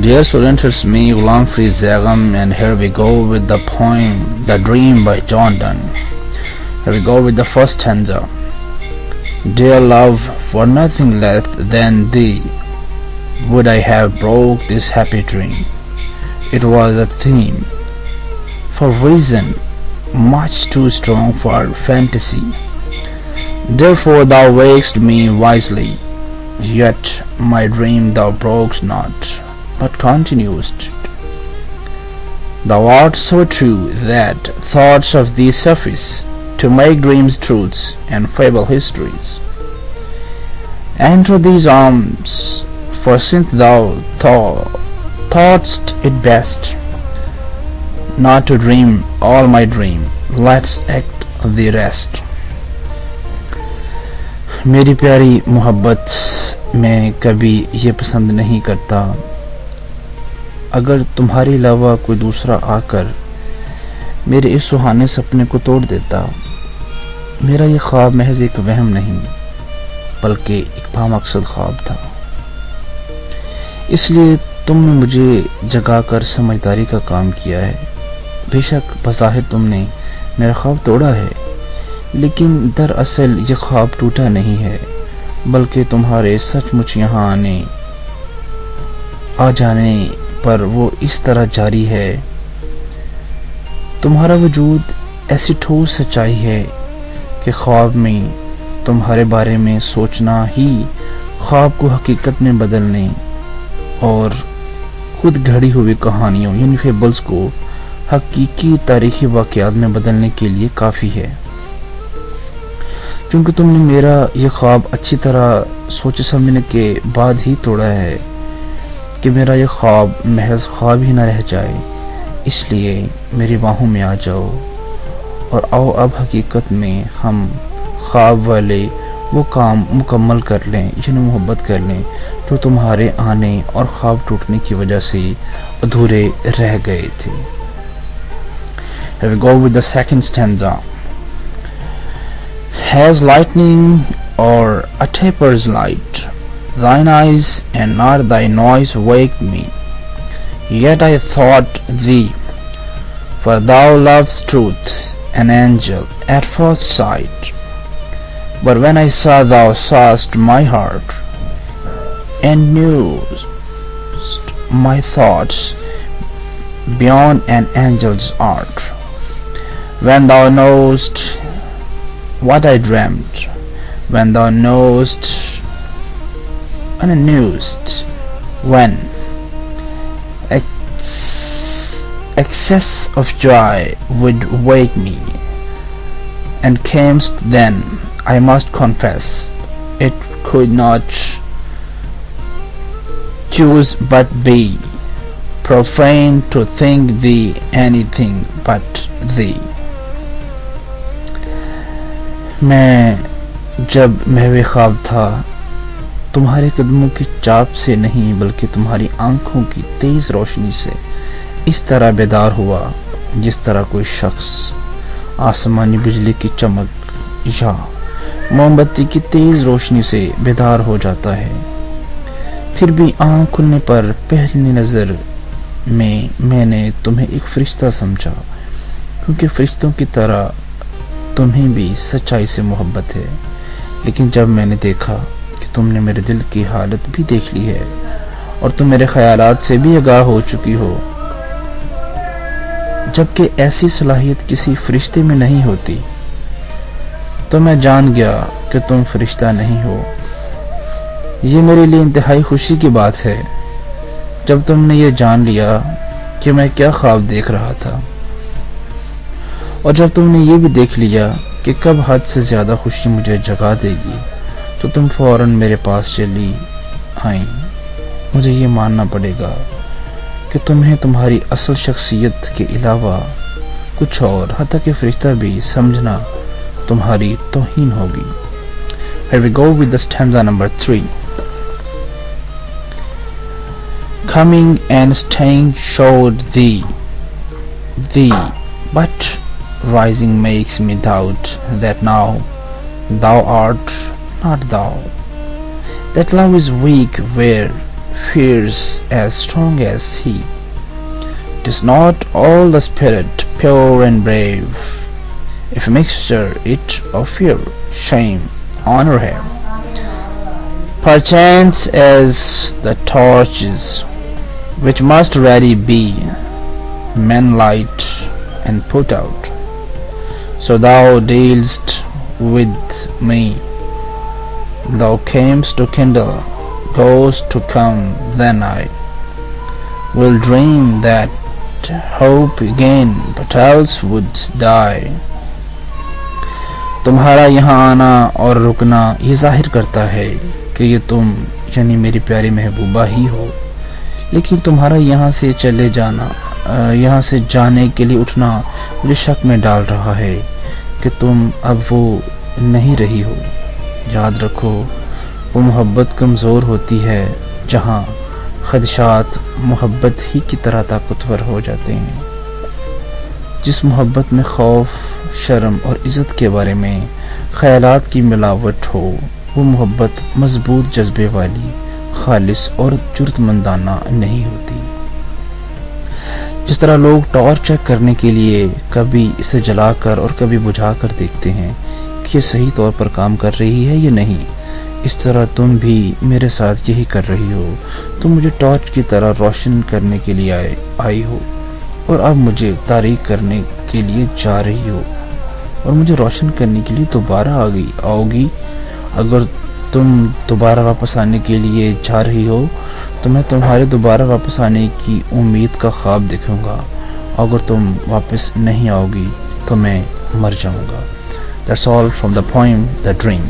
Dear students, it's me, Ghulam Free Zagam, and here we go with the poem The Dream by John Donne. Here we go with the first stanza. Dear love, for nothing less than thee would I have broke this happy dream. It was a theme for reason much too strong for fantasy. Therefore thou wakest me wisely, yet my dream thou brokest not, but continuest. Thou art so true that thoughts of thee suffice to make dreams truths and fable histories. Enter these arms, for since thou thought'st it best not to dream all my dream, let's act the rest. मेरी प्यारी मोहब्बत, मैं कभी ये पसंद नहीं करता अगर तुम्हारे अलावा कोई दूसरा आकर मेरे इस सुहाने सपने को तोड़ देता। मेरा ये ख्वाब महज एक वहम नहीं बल्कि एक बामकसद ख्वाब था। इसलिए तुमने मुझे जगाकर समझदारी का काम किया है। बेशक बज़ाहिर तुमने मेरा ख्वाब तोड़ा है, लेकिन दरअसल ये ख्वाब टूटा नहीं है, बल्कि तुम्हारे सचमुच यहाँ आ जाने पर वो इस तरह जारी है। तुम्हारा वजूद ऐसी ठोस सच्चाई है कि ख्वाब में तुम्हारे बारे में सोचना ही ख्वाब को हकीकत में बदलने और खुद घड़ी हुई कहानियों यानी फेबल्स को हकीकी तारीखी वाक़यात में बदलने के लिए काफ़ी है। चूँकि तुमने मेरा ये ख्वाब अच्छी तरह सोचे समझने के बाद ही तोड़ा है कि मेरा ये ख्वाब महज ख्वाब ही न रह जाए, इसलिए मेरी बाहों में आ जाओ और आओ अब हकीकत में हम ख्वाब वाले वो काम मुकम्मल कर लें यानी मोहब्बत कर लें जो तुम्हारे आने और ख्वाब टूटने की वजह से अधूरे रह गए थे। Here we go with the second stanza. Has lightning or a taper's light thine eyes, and not thy noise waked me? Yet I thought thee, for thou lovest truth, an angel at first sight. But when I saw thou saw'st my heart, and knew'st my thoughts beyond an angel's art. When thou know'st what I dreamt, when thou know'st unknew'st, when excess of joy would wake me, and camest then, I must confess, it could not choose but be profane to think thee anything but thee. मैं जब महवे ख्वाब था तुम्हारे कदमों की चाप से नहीं बल्कि तुम्हारी आंखों की तेज रोशनी से इस तरह बेदार हुआ जिस तरह कोई शख्स आसमानी बिजली की चमक या मोमबत्ती की तेज रोशनी से बेदार हो जाता है। फिर भी आँख खुलने पर पहली नज़र में मैंने तुम्हें एक फरिश्ता समझा, क्योंकि फरिश्तों की तरह तुम्हें भी सच्चाई से मोहब्बत है। लेकिन जब मैंने देखा कि तुमने मेरे दिल की हालत भी देख ली है और तुम मेरे ख्यालात से भी आगाह हो चुकी हो, जबकि ऐसी सलाहियत किसी फरिश्ते में नहीं होती, तो मैं जान गया कि तुम फरिश्ता नहीं हो। ये मेरे लिए इंतहाई खुशी की बात है जब तुमने ये जान लिया कि मैं क्या ख्वाब देख रहा था, और जब तुमने ये भी देख लिया कि कब हद से ज़्यादा खुशी मुझे जगा देगी, तो तुम फौरन मेरे पास चली आई। मुझे ये मानना पड़ेगा कि तुम्हें तुम्हारी असल शख्सियत के अलावा कुछ और हत्ता कि फरिश्ता भी समझना तुम्हारी तौहीन होगी। Here we go with the stanza number 3. Coming and staying showed thee, but rising makes me doubt that now thou art not thou. That love is weak where fierce as strong as he. 'Tis not all the spirit pure and brave, if mixture it of fear, shame, honor have. Perchance as the torches which must ready be, men light and put out, so thou dealst with me. Thou camest to kindle, goest to come, then I will dream that hope again, but else would die. तुम्हारा यहाँ आना और रुकना ये जाहिर करता है कि ये तुम यानी मेरी प्यारी महबूबा ही हो, लेकिन तुम्हारा यहाँ से चले जाना, यहाँ से जाने के लिए उठना मुझे शक में डाल रहा है कि तुम अब वो नहीं रही हो. याद रखो, वो मोहब्बत कमज़ोर होती है जहाँ ख़दशात मोहब्बत ही की तरह ताकतवर हो जाते हैं. जिस मोहब्बत में खौफ, शर्म और इज़्ज़त के बारे में ख़यालात की मिलावट हो, वो मोहब्बत मजबूत जज्बे वाली, खालिस और जुर्तमंदाना नहीं होती. जिस तरह लोग टॉर्च चेक करने के लिए कभी इसे जलाकर और कभी बुझाकर देखते हैं कि ये सही तौर पर काम कर रही है या नहीं, इस तरह तुम भी मेरे साथ यही कर रही हो. तुम मुझे टॉर्च की तरह रोशन करने के लिए आई हो और अब मुझे तारीक करने के लिए जा रही हो और मुझे रोशन करने के लिए दोबारा आओगी. अगर तुम दोबारा वापस आने के लिए जा रही हो तो मैं तुम्हारे दोबारा वापस आने की उम्मीद का ख्वाब देखूंगा. अगर तुम वापस नहीं आओगी तो मैं मर जाऊंगा. That's all from the poem The Dream.